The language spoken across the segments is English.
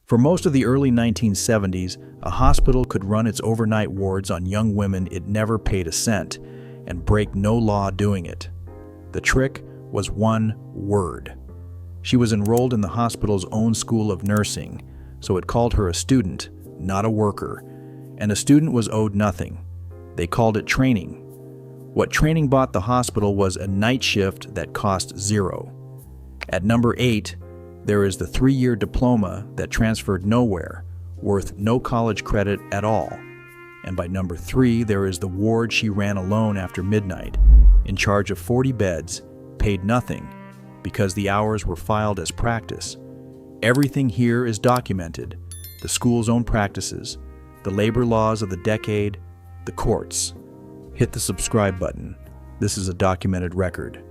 For most of the early 1970s, a hospital could run its overnight wards on young women it never paid a cent and break no law doing it. The trick was one word. She was enrolled in the hospital's own school of nursing, so it called her a student, not a worker, and a student was owed nothing. They called it training. What training bought the hospital was a night shift that cost zero. At number 8, there is the 3-year diploma that transferred nowhere, worth no college credit at all. And by number 3, there is the ward she ran alone after midnight, in charge of 40 beds, paid nothing, because the hours were filed as practice. Everything here is documented: the school's own practices, the labor laws of the decade, the courts. Hit the subscribe button. This is a documented record.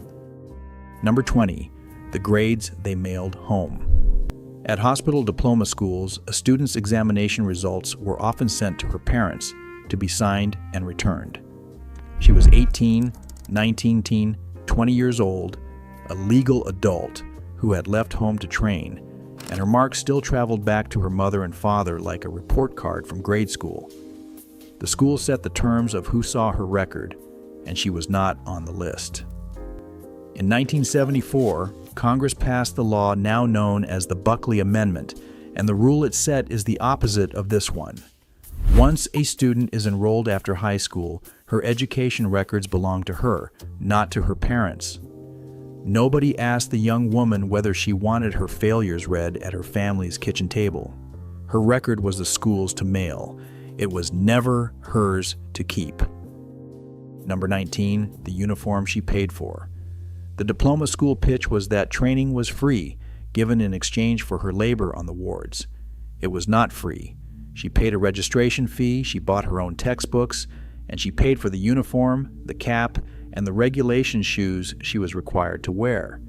Number 20, the grades they mailed home. At hospital diploma schools, a student's examination results were often sent to her parents to be signed and returned. She was 18, 19, 20 years old, a legal adult who had left home to train, and her marks still traveled back to her mother and father like a report card from grade school. The school set the terms of who saw her record, and she was not on the list. In 1974, Congress passed the law now known as the Buckley Amendment, and the rule it set is the opposite of this one. Once a student is enrolled after high school, her education records belong to her, not to her parents. Nobody asked the young woman whether she wanted her failures read at her family's kitchen table. Her record was the school's to mail. It was never hers to keep. Number 19, the uniform she paid for. The diploma school pitch was that training was free, given in exchange for her labor on the wards. It was not free. She paid a registration fee, she bought her own textbooks, and she paid for the uniform, the cap, and the regulation shoes she was required to wear.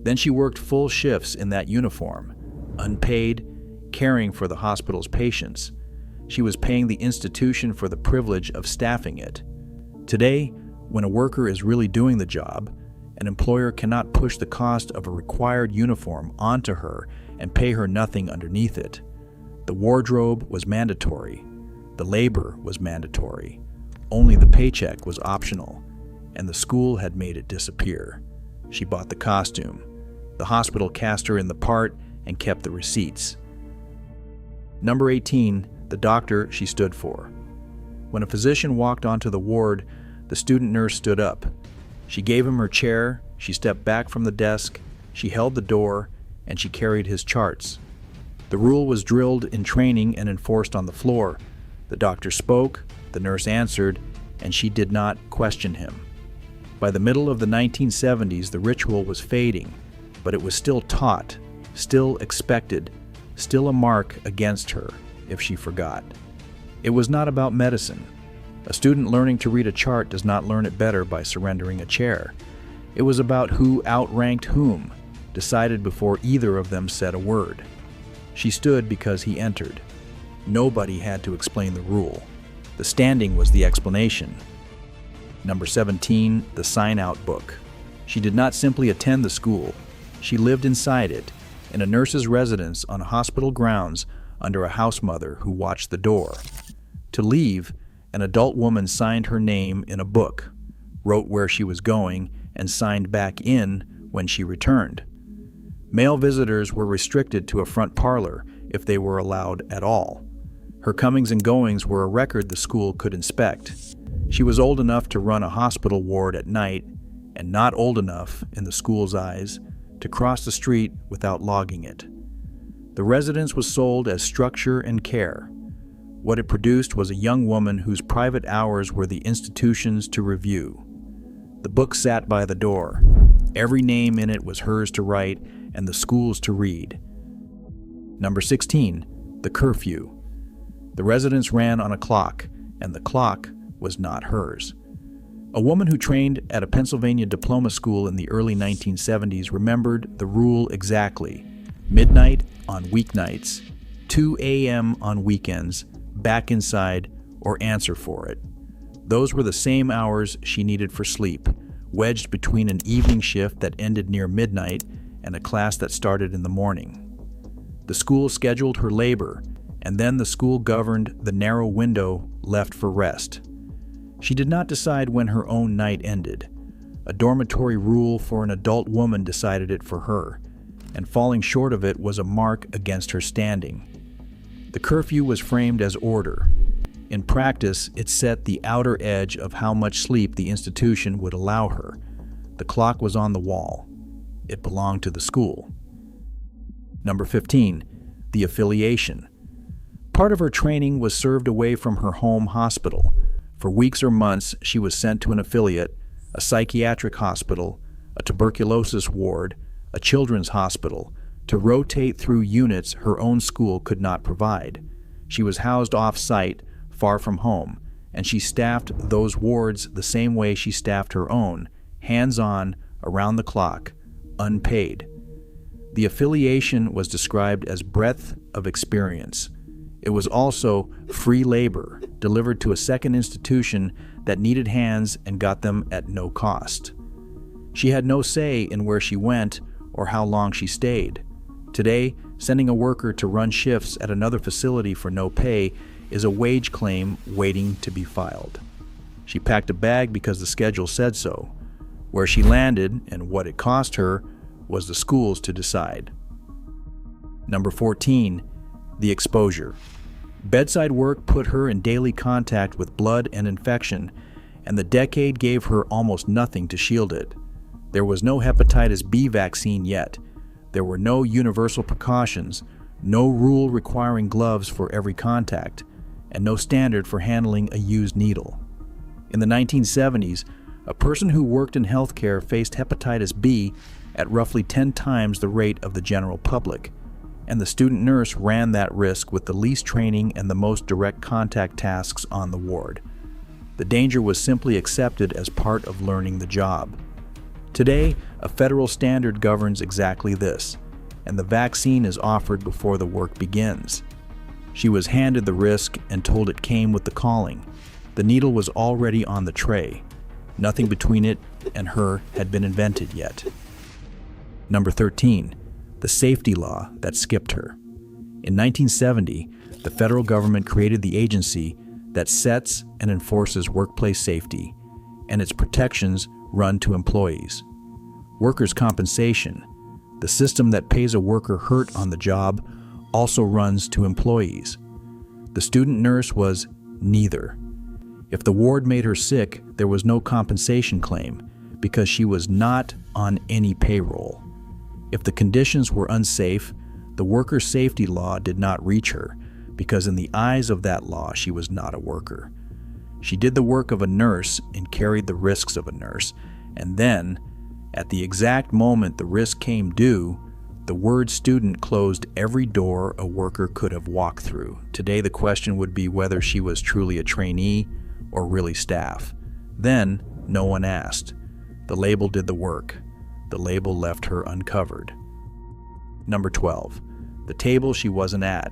Then she worked full shifts in that uniform, unpaid, caring for the hospital's patients. She was paying the institution for the privilege of staffing it. Today, when a worker is really doing the job, an employer cannot push the cost of a required uniform onto her and pay her nothing underneath it. The wardrobe was mandatory. The labor was mandatory. Only the paycheck was optional, and the school had made it disappear. She bought the costume. The hospital cast her in the part and kept the receipts. Number 18, the doctor she stood for. When a physician walked onto the ward, the student nurse stood up. She gave him her chair, she stepped back from the desk, she held the door, and she carried his charts. The rule was drilled in training and enforced on the floor. The doctor spoke, the nurse answered, and she did not question him. By the middle of the 1970s, the ritual was fading, but it was still taught, still expected, still a mark against her if she forgot. It was not about medicine. A student learning to read a chart does not learn it better by surrendering a chair. It was about who outranked whom, decided before either of them said a word. She stood because he entered. Nobody had to explain the rule. The standing was the explanation. Number 17, the sign-out book. She did not simply attend the school. She lived inside it, in a nurse's residence on hospital grounds under a house mother who watched the door. To leave, an adult woman signed her name in a book, wrote where she was going, and signed back in when she returned. Male visitors were restricted to a front parlor if they were allowed at all. Her comings and goings were a record the school could inspect. She was old enough to run a hospital ward at night, and not old enough, in the school's eyes, to cross the street without logging it. The residence was sold as structure and care. What it produced was a young woman whose private hours were the institution's to review. The book sat by the door. Every name in it was hers to write and the school's to read. Number 16, the curfew. The residence ran on a clock, and the clock was not hers. A woman who trained at a Pennsylvania diploma school in the early 1970s remembered the rule exactly. Midnight on weeknights, 2 a.m. on weekends, back inside, or answer for it. Those were the same hours she needed for sleep, wedged between an evening shift that ended near midnight and a class that started in the morning. The school scheduled her labor, and then the school governed the narrow window left for rest. She did not decide when her own night ended. A dormitory rule for an adult woman decided it for her, and falling short of it was a mark against her standing. The curfew was framed as order. In practice, it set the outer edge of how much sleep the institution would allow her. The clock was on the wall. It belonged to the school. Number 15, the affiliation. Part of her training was served away from her home hospital. For weeks or months, she was sent to an affiliate, a psychiatric hospital, a tuberculosis ward, a children's hospital, to rotate through units her own school could not provide. She was housed off-site, far from home, and she staffed those wards the same way she staffed her own, hands-on, around the clock, unpaid. The affiliation was described as breadth of experience. It was also free labor, delivered to a second institution that needed hands and got them at no cost. She had no say in where she went or how long she stayed. Today, sending a worker to run shifts at another facility for no pay is a wage claim waiting to be filed. She packed a bag because the schedule said so. Where she landed and what it cost her was the school's to decide. Number 14, the exposure. Bedside work put her in daily contact with blood and infection, and the decade gave her almost nothing to shield it. There was no hepatitis B vaccine yet. There were no universal precautions, no rule requiring gloves for every contact, and no standard for handling a used needle. In the 1970s, a person who worked in healthcare faced hepatitis B at roughly 10 times the rate of the general public, and the student nurse ran that risk with the least training and the most direct contact tasks on the ward. The danger was simply accepted as part of learning the job. Today, a federal standard governs exactly this, and the vaccine is offered before the work begins. She was handed the risk and told it came with the calling. The needle was already on the tray. Nothing between it and her had been invented yet. Number 13, the safety law that skipped her. In 1970, the federal government created the agency that sets and enforces workplace safety, and its protections run to employees. Workers' compensation, the system that pays a worker hurt on the job, also runs to employees. The student nurse was neither. If the ward made her sick, there was no compensation claim because she was not on any payroll. If the conditions were unsafe, the worker safety law did not reach her because in the eyes of that law, she was not a worker. She did the work of a nurse and carried the risks of a nurse, and then, at the exact moment the risk came due, the word student closed every door a worker could have walked through. Today the question would be whether she was truly a trainee or really staff. Then, no one asked. The label did the work. The label left her uncovered. Number 12, the table she wasn't at.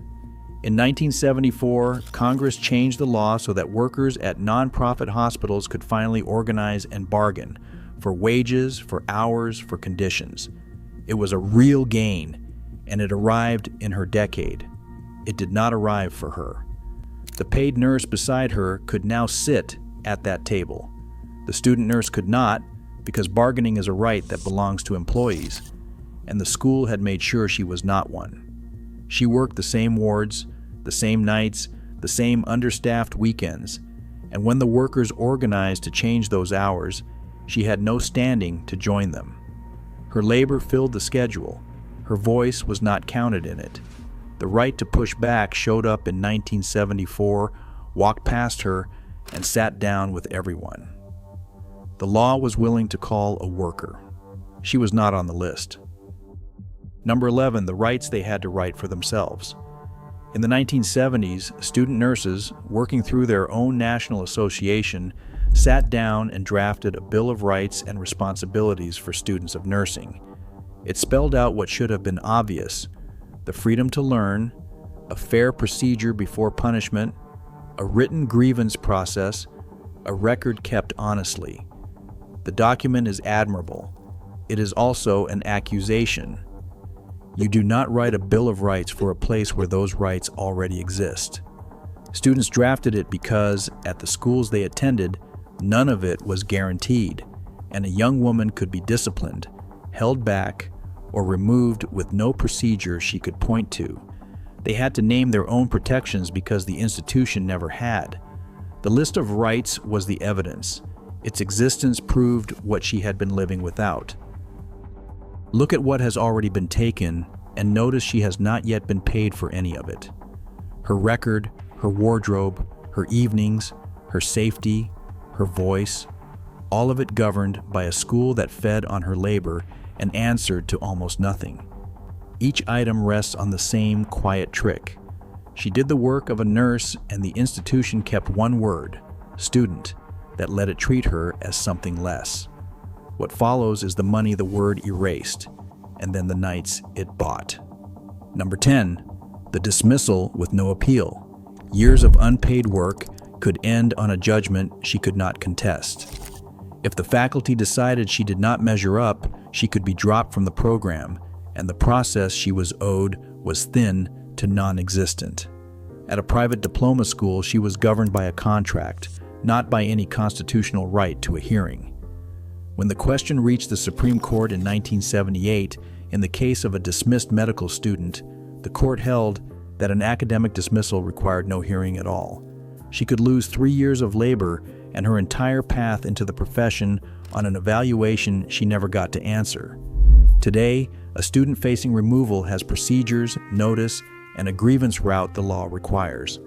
In 1974, Congress changed the law so that workers at nonprofit hospitals could finally organize and bargain for wages, for hours, for conditions. It was a real gain, and it arrived in her decade. It did not arrive for her. The paid nurse beside her could now sit at that table. The student nurse could not, because bargaining is a right that belongs to employees, and the school had made sure she was not one. She worked the same wards, the same nights, the same understaffed weekends, and when the workers organized to change those hours, she had no standing to join them. Her labor filled the schedule. Her voice was not counted in it. The right to push back showed up in 1974, walked past her, and sat down with everyone. The law was willing to call a worker. She was not on the list. Number 11, the rights they had to write for themselves. In the 1970s, student nurses, working through their own national association, sat down and drafted a Bill of Rights and Responsibilities for students of nursing. It spelled out what should have been obvious: the freedom to learn, a fair procedure before punishment, a written grievance process, a record kept honestly. The document is admirable. It is also an accusation. You do not write a Bill of Rights for a place where those rights already exist. Students drafted it because, at the schools they attended, none of it was guaranteed, and a young woman could be disciplined, held back, or removed with no procedure she could point to. They had to name their own protections because the institution never had. The list of rights was the evidence. Its existence proved what she had been living without. Look at what has already been taken, and notice she has not yet been paid for any of it. Her record, her wardrobe, her evenings, her safety, her voice, all of it governed by a school that fed on her labor and answered to almost nothing. Each item rests on the same quiet trick. She did the work of a nurse, and the institution kept one word, student, that let it treat her as something less. What follows is the money the word erased, and then the nights it bought. Number 10, the dismissal with no appeal. Years of unpaid work could end on a judgment she could not contest. If the faculty decided she did not measure up, she could be dropped from the program, and the process she was owed was thin to non-existent. At a private diploma school, she was governed by a contract, not by any constitutional right to a hearing. When the question reached the Supreme Court in 1978, in the case of a dismissed medical student, the court held that an academic dismissal required no hearing at all. She could lose 3 years of labor and her entire path into the profession on an evaluation she never got to answer. Today, a student facing removal has procedures, notice, and a grievance route the law requires.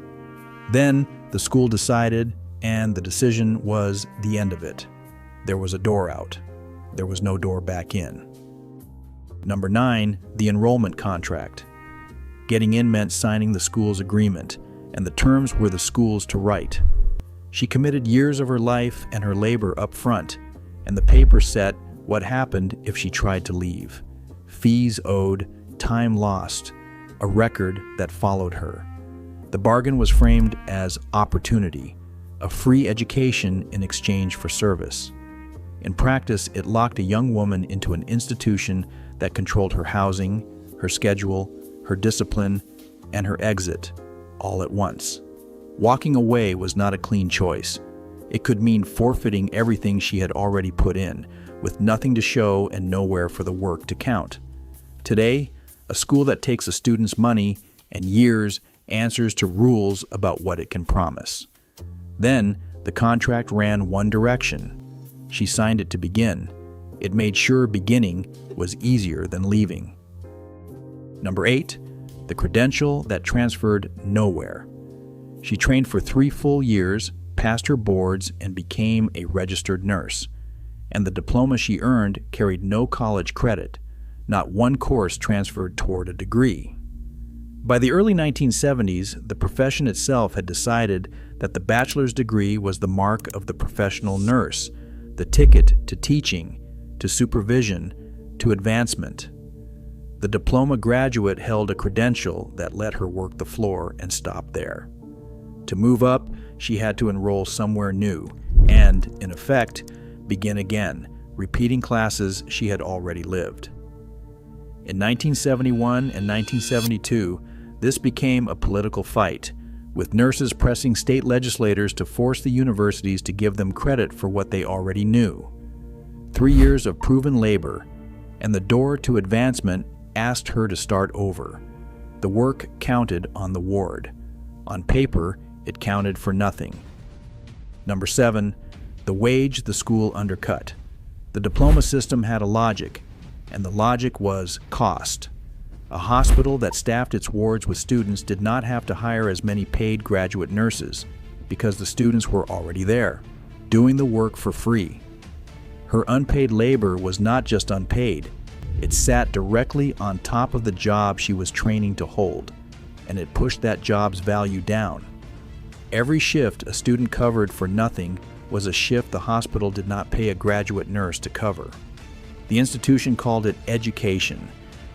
Then, the school decided, and the decision was the end of it. There was a door out. There was no door back in. Number 9, the enrollment contract. Getting in meant signing the school's agreement, and the terms were the school's to write. She committed years of her life and her labor up front, and the paper set what happened if she tried to leave. Fees owed, time lost, a record that followed her. The bargain was framed as opportunity, a free education in exchange for service. In practice, it locked a young woman into an institution that controlled her housing, her schedule, her discipline, and her exit, all at once. Walking away was not a clean choice. It could mean forfeiting everything she had already put in, with nothing to show and nowhere for the work to count. Today, a school that takes a student's money and years answers to rules about what it can promise. Then, the contract ran one direction. She signed it to begin. It made sure beginning was easier than leaving. Number 8, the credential that transferred nowhere. She trained for 3 full years, passed her boards, and became a registered nurse. And the diploma she earned carried no college credit. Not one course transferred toward a degree. By the early 1970s, the profession itself had decided that the bachelor's degree was the mark of the professional nurse, the ticket to teaching, to supervision, to advancement. The diploma graduate held a credential that let her work the floor and stop there. To move up, she had to enroll somewhere new and, in effect, begin again, repeating classes she had already lived. In 1971 and 1972, this became a political fight, with nurses pressing state legislators to force the universities to give them credit for what they already knew. 3 years of proven labor, and the door to advancement asked her to start over. The work counted on the ward. On paper, it counted for nothing. Number 7, the wage the school undercut. The diploma system had a logic, and the logic was cost. A hospital that staffed its wards with students did not have to hire as many paid graduate nurses because the students were already there, doing the work for free. Her unpaid labor was not just unpaid, it sat directly on top of the job she was training to hold, and it pushed that job's value down. Every shift a student covered for nothing was a shift the hospital did not pay a graduate nurse to cover. The institution called it education.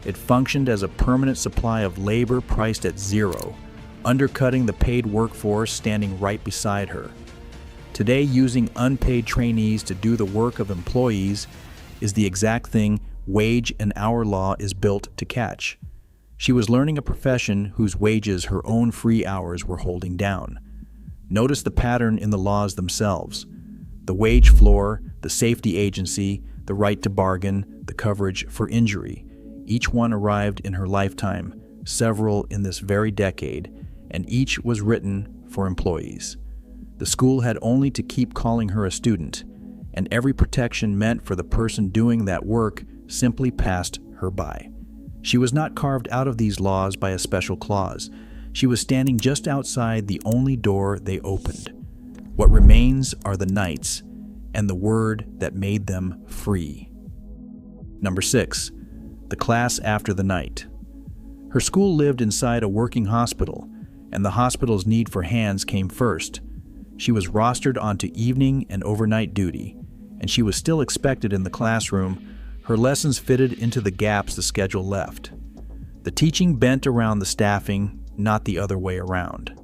It functioned as a permanent supply of labor priced at zero, undercutting the paid workforce standing right beside her. Today, using unpaid trainees to do the work of employees is the exact thing wage and hour law is built to catch. She was learning a profession whose wages her own free hours were holding down. Notice the pattern in the laws themselves. The wage floor, the safety agency, the right to bargain, the coverage for injury. Each one arrived in her lifetime, several in this very decade, and each was written for employees. The school had only to keep calling her a student, and every protection meant for the person doing that work simply passed her by. She was not carved out of these laws by a special clause. She was standing just outside the only door they opened. What remains are the nights and the word that made them free. Number 6, the class after the night. Her school lived inside a working hospital, and the hospital's need for hands came first. She was rostered onto evening and overnight duty, and she was still expected in the classroom. Her lessons fitted into the gaps the schedule left. The teaching bent around the staffing, not the other way around.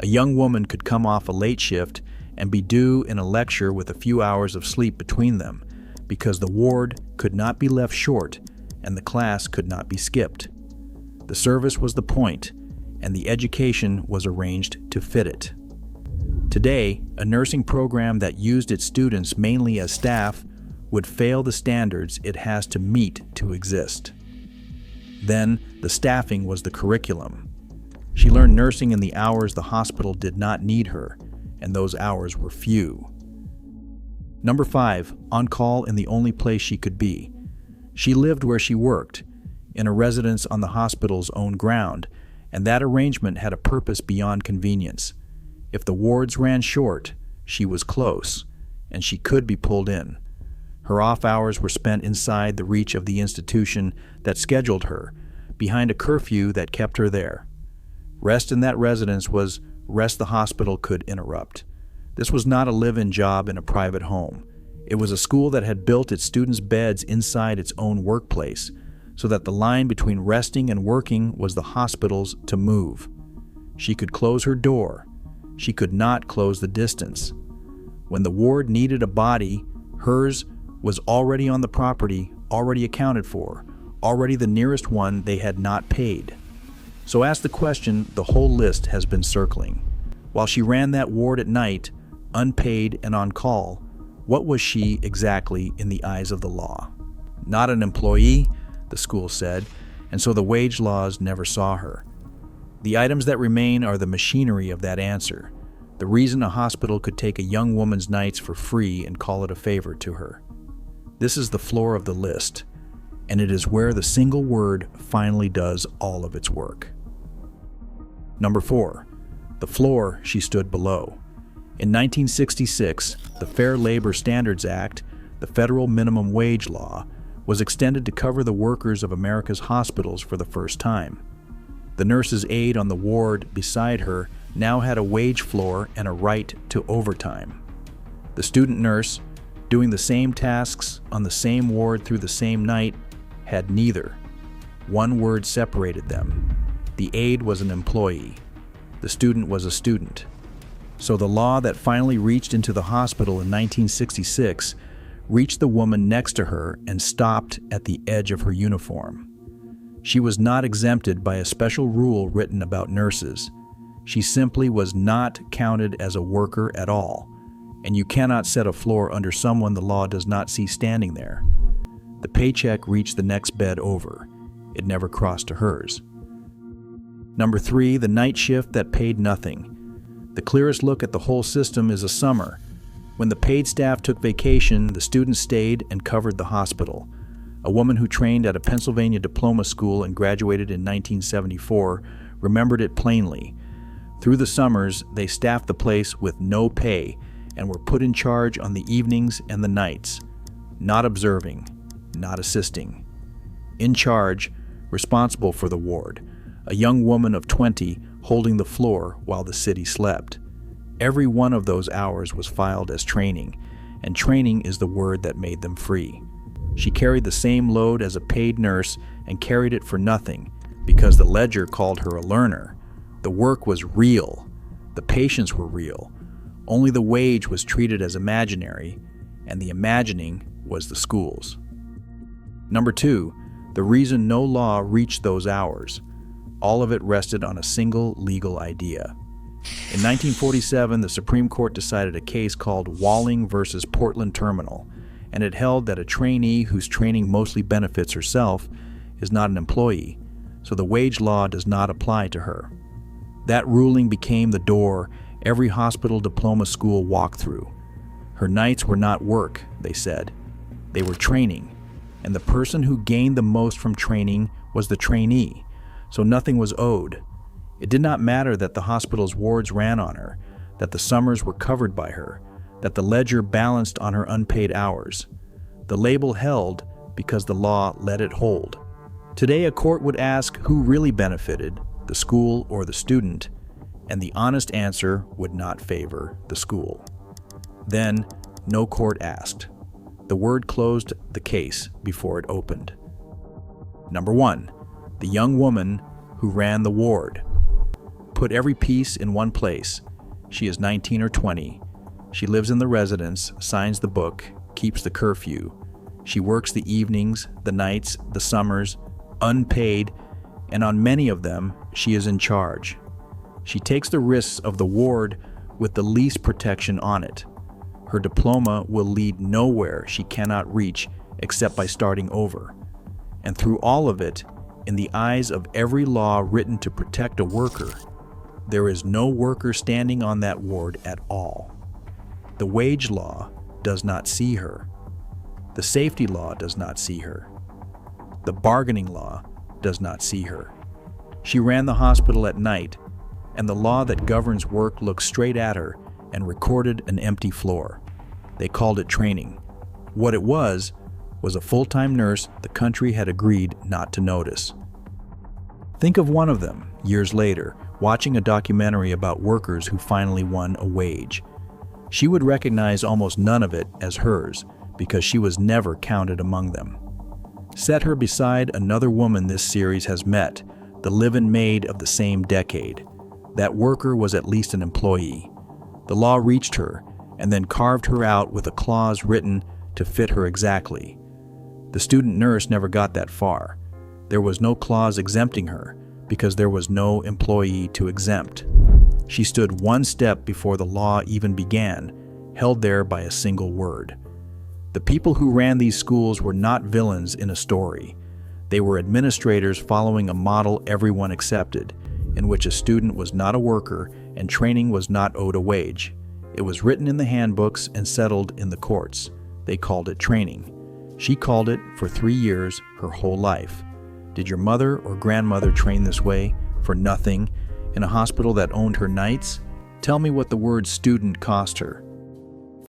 A young woman could come off a late shift and be due in a lecture with a few hours of sleep between them, because the ward could not be left short and the class could not be skipped. The service was the point, and the education was arranged to fit it. Today, a nursing program that used its students mainly as staff would fail the standards it has to meet to exist. Then, the staffing was the curriculum. She learned nursing in the hours the hospital did not need her, and those hours were few. Number 5, on call in the only place she could be. She lived where she worked, in a residence on the hospital's own ground, and that arrangement had a purpose beyond convenience. If the wards ran short, she was close, and she could be pulled in. Her off hours were spent inside the reach of the institution that scheduled her, behind a curfew that kept her there. Rest in that residence was rest the hospital could interrupt. This was not a live-in job in a private home. It was a school that had built its students' beds inside its own workplace, so that the line between resting and working was the hospital's to move. She could close her door. She could not close the distance. When the ward needed a body, hers was already on the property, already accounted for, already the nearest one they had not paid. So ask the question the whole list has been circling. While she ran that ward at night, unpaid and on call, what was she exactly in the eyes of the law? Not an employee, the school said, and so the wage laws never saw her. The items that remain are the machinery of that answer, the reason a hospital could take a young woman's nights for free and call it a favor to her. This is the floor of the list, and it is where the single word finally does all of its work. Number 4, the floor she stood below. In 1966, the Fair Labor Standards Act, the federal minimum wage law, was extended to cover the workers of America's hospitals for the first time. The nurse's aide on the ward beside her now had a wage floor and a right to overtime. The student nurse, doing the same tasks on the same ward through the same night, had neither. One word separated them. The aide was an employee. The student was a student. So the law that finally reached into the hospital in 1966 reached the woman next to her and stopped at the edge of her uniform. She was not exempted by a special rule written about nurses. She simply was not counted as a worker at all, and you cannot set a floor under someone the law does not see standing there. The paycheck reached the next bed over. It never crossed to hers. Number 3, the night shift that paid nothing. The clearest look at the whole system is a summer. When the paid staff took vacation, the students stayed and covered the hospital. A woman who trained at a Pennsylvania diploma school and graduated in 1974 remembered it plainly. Through the summers, they staffed the place with no pay and were put in charge on the evenings and the nights. Not observing, not assisting. In charge, responsible for the ward. A young woman of 20 holding the floor while the city slept. Every one of those hours was filed as training, and training is the word that made them free. She carried the same load as a paid nurse and carried it for nothing because the ledger called her a learner. The work was real. The patients were real. Only the wage was treated as imaginary, and the imagining was the school's. Number 2, the reason no law reached those hours. All of it rested on a single legal idea. In 1947, the Supreme Court decided a case called Walling versus Portland Terminal, and it held that a trainee whose training mostly benefits herself is not an employee, so the wage law does not apply to her. That ruling became the door every hospital diploma school walked through. Her nights were not work, they said. They were training, and the person who gained the most from training was the trainee, so nothing was owed. It did not matter that the hospital's wards ran on her, that the summers were covered by her, that the ledger balanced on her unpaid hours. The label held because the law let it hold. Today, a court would ask who really benefited, the school or the student, and the honest answer would not favor the school. Then, no court asked. The word closed the case before it opened. Number 1, the young woman who ran the ward. Put every piece in one place. She is 19 or 20. She lives in the residence, signs the book, keeps the curfew. She works the evenings, the nights, the summers, unpaid, and on many of them, she is in charge. She takes the risks of the ward with the least protection on it. Her diploma will lead nowhere she cannot reach except by starting over. And through all of it, in the eyes of every law written to protect a worker, there is no worker standing on that ward at all. The wage law does not see her. The safety law does not see her. The bargaining law does not see her. She ran the hospital at night, and the law that governs work looked straight at her and recorded an empty floor. They called it training. What it was a full-time nurse the country had agreed not to notice. Think of one of them, years later, watching a documentary about workers who finally won a wage. She would recognize almost none of it as hers because she was never counted among them. Set her beside another woman this series has met, the live-in maid of the same decade. That worker was at least an employee. The law reached her and then carved her out with a clause written to fit her exactly. The student nurse never got that far. There was no clause exempting her because there was no employee to exempt. She stood one step before the law even began, held there by a single word. The people who ran these schools were not villains in a story. They were administrators following a model everyone accepted, in which a student was not a worker and training was not owed a wage. It was written in the handbooks and settled in the courts. They called it training. She called it for 3 years, her whole life. Did your mother or grandmother train this way, for nothing, in a hospital that owned her nights? Tell me what the word student cost her.